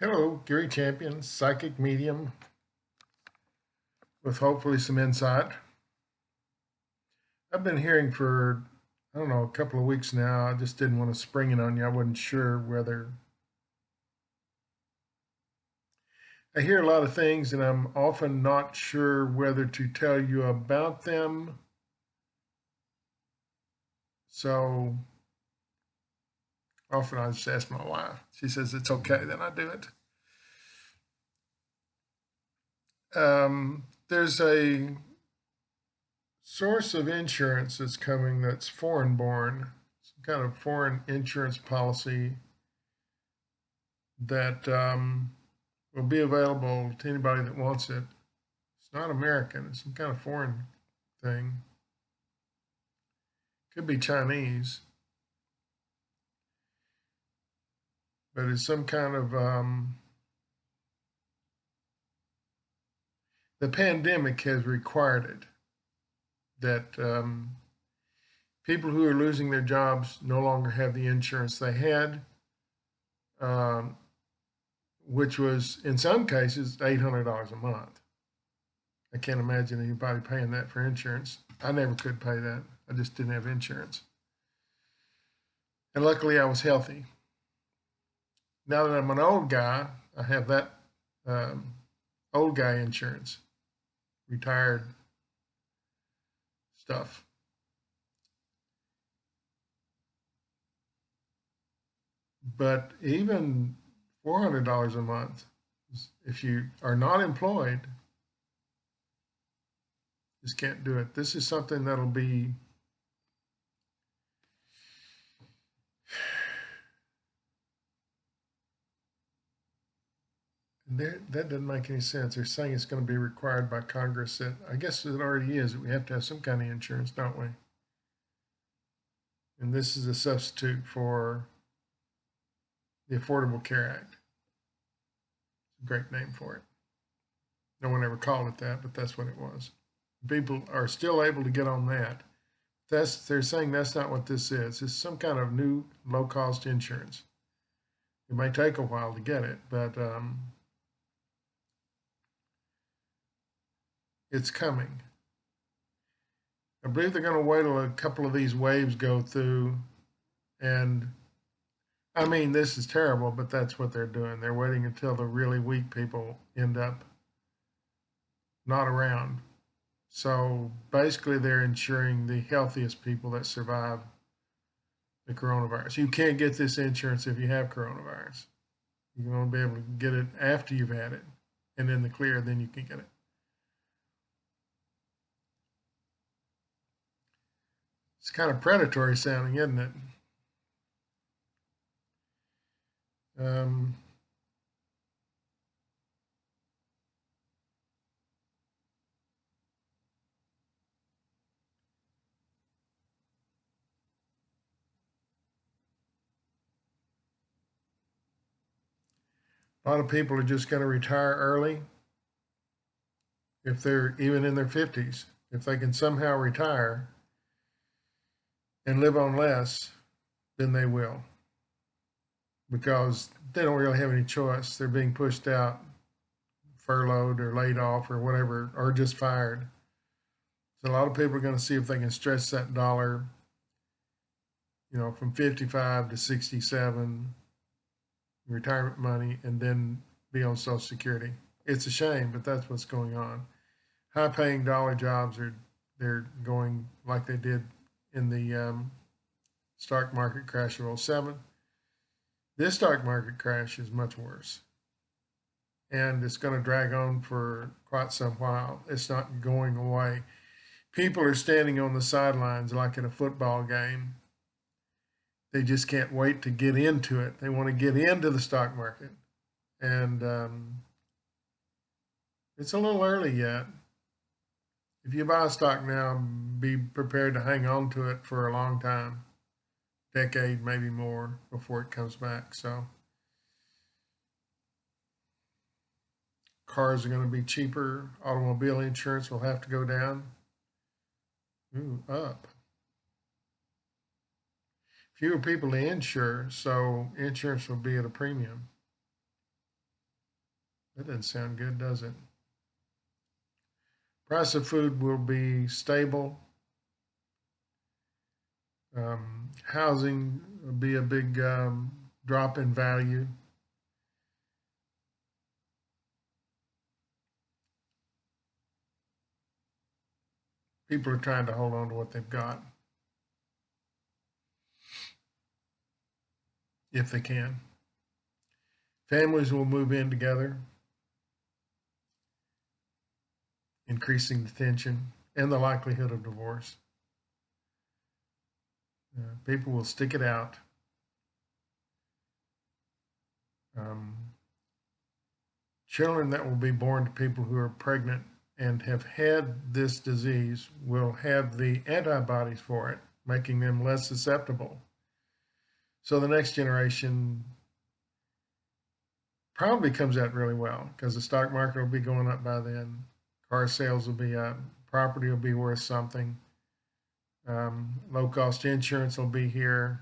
Hello, Gary Champion, psychic medium with hopefully some insight. I've been hearing for, I don't know, a couple of weeks now. I just didn't want to spring it on you. I wasn't sure whether. I hear a lot of things and I'm often not sure whether to tell you about them. So often I just ask my wife. She says it's okay, then I do it. There's a source of insurance that's coming that's foreign born, some kind of foreign insurance policy that will be available to anybody that wants it. It's not American, it's some kind of foreign thing. Could be Chinese, but it's some kind of. The pandemic has required it that people who are losing their jobs no longer have the insurance they had, um, which was in some cases $800 a month. I can't imagine anybody paying that for insurance. I never could pay that. I just didn't have insurance. And luckily, I was healthy. Now that I'm an old guy, I have that um, old guy insurance, retired stuff. But even $400 a month, if you are not employed, just can't do it. This is something that'll be that doesn't make any sense. They're saying it's going to be required by Congress. That I guess it already is. We have to have some kind of insurance, don't we? And this is a substitute for the Affordable Care Act. It's a great name for it. No one ever called it that, but that's what it was. People are still able to get on that. They're saying that's not what this is. It's some kind of new low cost insurance. It may take a while to get it, but it's coming. I believe they're going to wait till a couple of these waves go through. And I mean, this is terrible, but that's what they're doing. They're waiting until the really weak people end up not around. So basically, they're insuring the healthiest people that survive the coronavirus. You can't get this insurance if you have coronavirus. You're going to be able to get it after you've had it, and in the clear, then you can get it. It's kind of predatory sounding, isn't it? Um, a lot of people are just going to retire early if they're even in their 50s. If they can somehow retire and live on less, then they will, because they don't really have any choice. They're being pushed out, furloughed or laid off or whatever, or just fired. So a lot of people are going to see if they can stretch that dollar, from 55 to 67, retirement money, and then be on Social Security. It's a shame, but that's what's going on. High-paying dollar jobs they're going like they did in the stock market crash of '07. This stock market crash is much worse, and it's going to drag on for quite some while. It's not going away. People are standing on the sidelines like at a football game. They just can't wait to get into it. They want to get into the stock market, and it's a little early yet. If you buy a stock now, be prepared to hang on to it for a long time, decade, maybe more, before it comes back. So cars are going to be cheaper. Automobile insurance will have to go down. Ooh, up. Fewer people to insure, so insurance will be at a premium. That doesn't sound good, does it? Price of food will be stable. Housing will be a big drop in value. People are trying to hold on to what they've got if they can. Families will move in together, increasing the tension and the likelihood of divorce. People will stick it out. Children that will be born to people who are pregnant and have had this disease will have the antibodies for it, making them less susceptible. So the next generation probably comes out really well because the stock market will be going up by then. Car sales will be up. Property will be worth something. Low cost insurance will be here.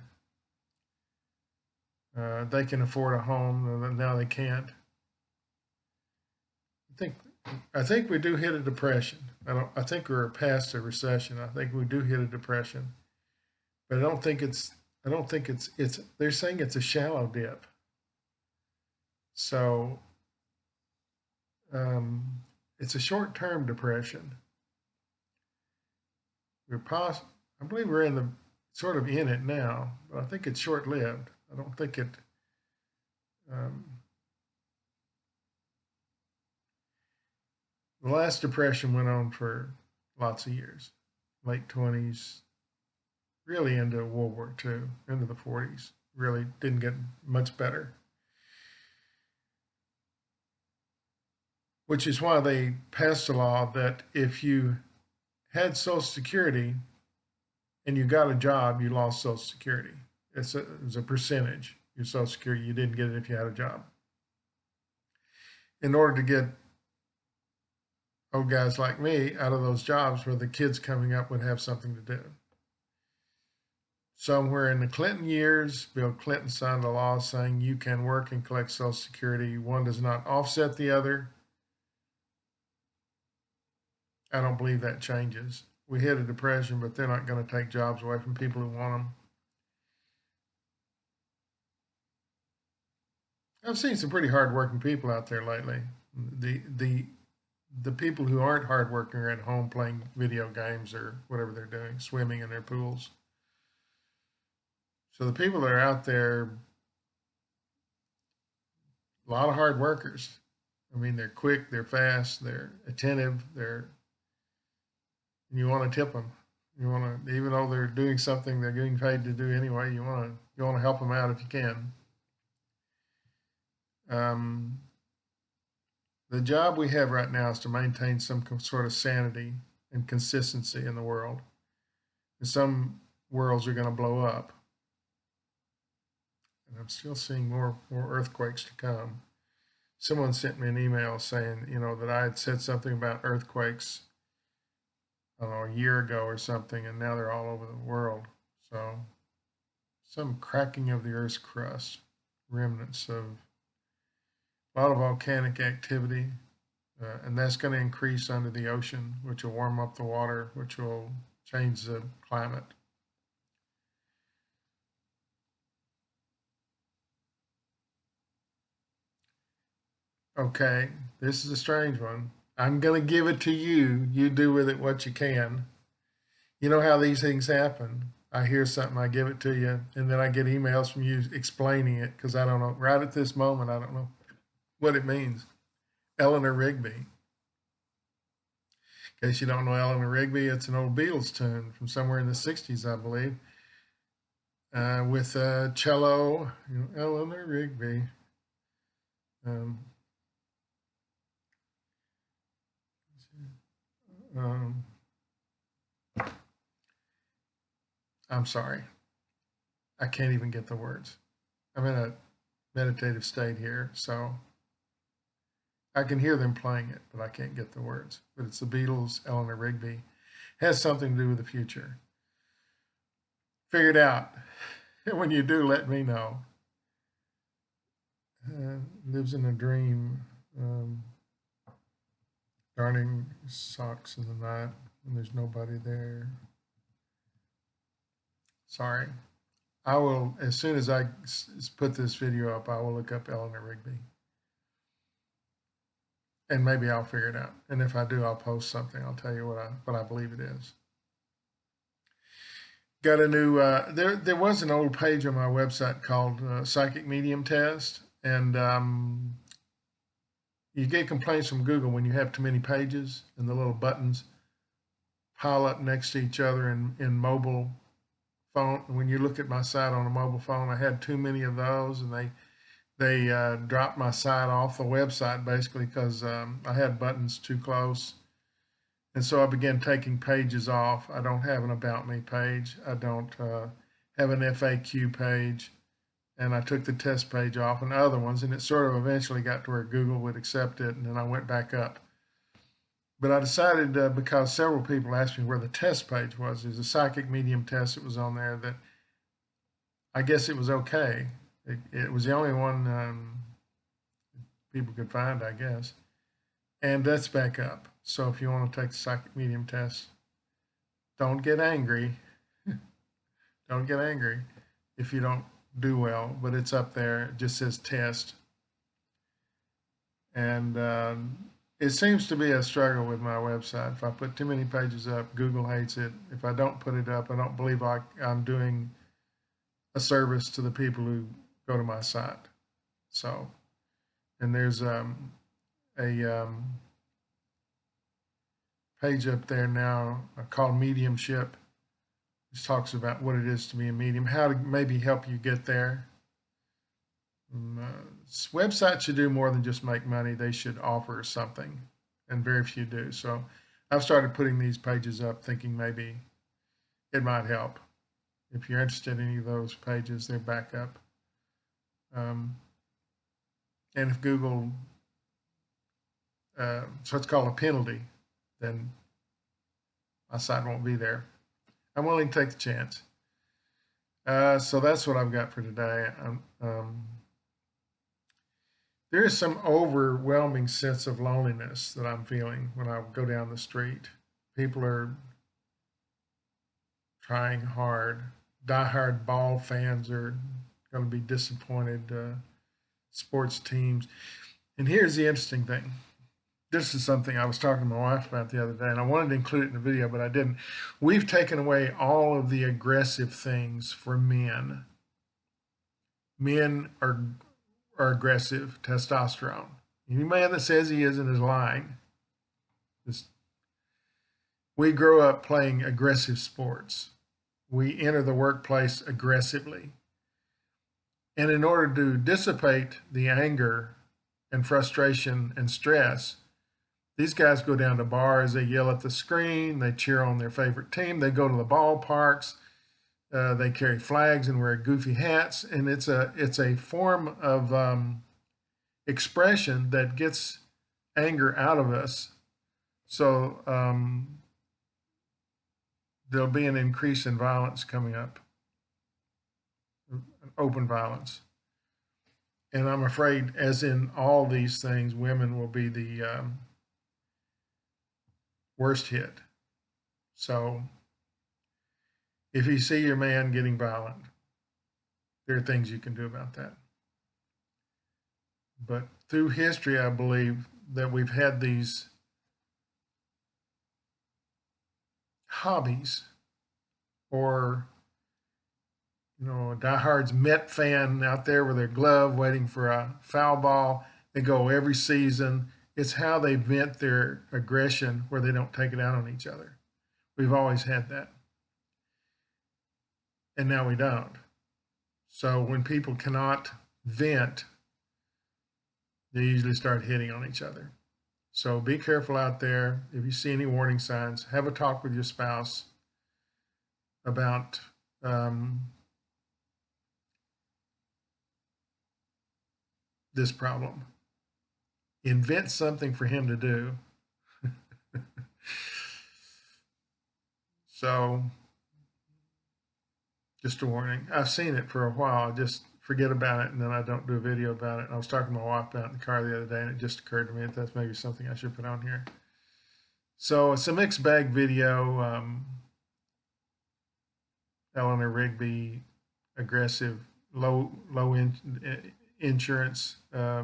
They can afford a home. Now they can't. I think we do hit a depression. I think we're past a recession. I think we do hit a depression, but I don't think it's. They're saying it's a shallow dip. So it's a short-term depression. I believe we're in the sort of in it now, but I think it's short-lived. I don't think it. The last depression went on for lots of years, late 20s, really into World War II, into the 40s. Really didn't get much better. Which is why they passed a law that if you had Social Security and you got a job, you lost Social Security. It was a percentage. Your Social Security, you didn't get it if you had a job. In order to get old guys like me out of those jobs where the kids coming up would have something to do. Somewhere in the Clinton years, Bill Clinton signed a law saying you can work and collect Social Security. One does not offset the other. I don't believe that changes. We hit a depression, but they're not going to take jobs away from people who want them. I've seen some pretty hardworking people out there lately. The people who aren't hardworking are at home playing video games or whatever they're doing, swimming in their pools. So the people that are out there, a lot of hard workers. I mean, they're quick, they're fast, they're attentive, you want to tip them. You want to, even though they're doing something they're getting paid to do anyway, you want to help them out if you can. The job we have right now is to maintain some sort of sanity and consistency in the world. And some worlds are going to blow up. And I'm still seeing more earthquakes to come. Someone sent me an email saying, that I had said something about earthquakes, I don't know, a year ago or something, and now they're all over the world. So some cracking of the Earth's crust, remnants of a lot of volcanic activity, and that's going to increase under the ocean, which will warm up the water, which will change the climate. Okay, this is a strange one. I'm going to give it to you. You do with it what you can. You know how these things happen. I hear something, I give it to you, and then I get emails from you explaining it because I don't know. Right at this moment, I don't know what it means. Eleanor Rigby. In case you don't know Eleanor Rigby, it's an old Beatles tune from somewhere in the 60s, I believe, with cello, Eleanor Rigby. I'm sorry. I can't even get the words. I'm in a meditative state here, so I can hear them playing it, but I can't get the words. But it's the Beatles, Eleanor Rigby. Has something to do with the future. Figure it out. When you do, let me know. Lives in a dream. Darning socks in the night when there's nobody there. Sorry. I will, as soon as I put this video up, I will look up Eleanor Rigby. And maybe I'll figure it out. And if I do, I'll post something. I'll tell you what I believe it is. Got a new, there was an old page on my website called Psychic Medium Test. And you get complaints from Google when you have too many pages and the little buttons pile up next to each other in mobile phone. When you look at my site on a mobile phone, I had too many of those, and they dropped my site off the website basically because I had buttons too close. And so I began taking pages off. I don't have an About Me page. I don't have an FAQ page. And I took the test page off and other ones, and it sort of eventually got to where Google would accept it, and then I went back up. But I decided, because several people asked me where the test page was, there's a psychic medium test that was on there that I guess it was okay. It was the only one people could find, I guess. And that's back up. So if you want to take the psychic medium test, don't get angry. Don't get angry if you don't do well, but it's up there. It just says test. And it seems to be a struggle with my website. If I put too many pages up, Google hates it. If I don't put it up, I don't believe I'm doing a service to the people who go to my site. So, and there's a page up there now called Mediumship, which talks about what it is to be a medium, how to maybe help you get there. Websites should do more than just make money. They should offer something, and very few do. So I've started putting these pages up thinking maybe it might help. If you're interested in any of those pages, they're back up. And if Google, so it's called a penalty, then my site won't be there. I'm willing to take the chance. So that's what I've got for today. There is some overwhelming sense of loneliness that I'm feeling when I go down the street. People are trying hard. Die-hard ball fans are going to be disappointed. Sports teams. And here's the interesting thing. This is something I was talking to my wife about the other day, and I wanted to include it in the video, but I didn't. We've taken away all of the aggressive things for men. Men are aggressive, testosterone. Any man that says he isn't is lying. We grow up playing aggressive sports. We enter the workplace aggressively. And in order to dissipate the anger and frustration and stress, these guys go down to bars, they yell at the screen, they cheer on their favorite team, they go to the ballparks, they carry flags and wear goofy hats, and it's a form of expression that gets anger out of us. So there'll be an increase in violence coming up, open violence. And I'm afraid, as in all these things, women will be the worst hit. So if you see your man getting violent, there are things you can do about that. But through history, I believe that we've had these hobbies, or a diehard's Met fan out there with their glove waiting for a foul ball. They go every season. It's how they vent their aggression where they don't take it out on each other. We've always had that. And now we don't. So when people cannot vent, they usually start hitting on each other. So be careful out there. If you see any warning signs, have a talk with your spouse about this problem. Invent something for him to do. So just a warning. I've seen it for a while. Just forget about it, and then I don't do a video about it. And I was talking to my wife about it in the car the other day, and it just occurred to me that that's maybe something I should put on here. So it's a mixed bag video. Eleanor Rigby, aggressive, insurance. I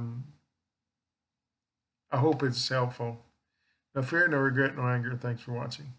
hope it's helpful. No fear, no regret, no anger. Thanks for watching.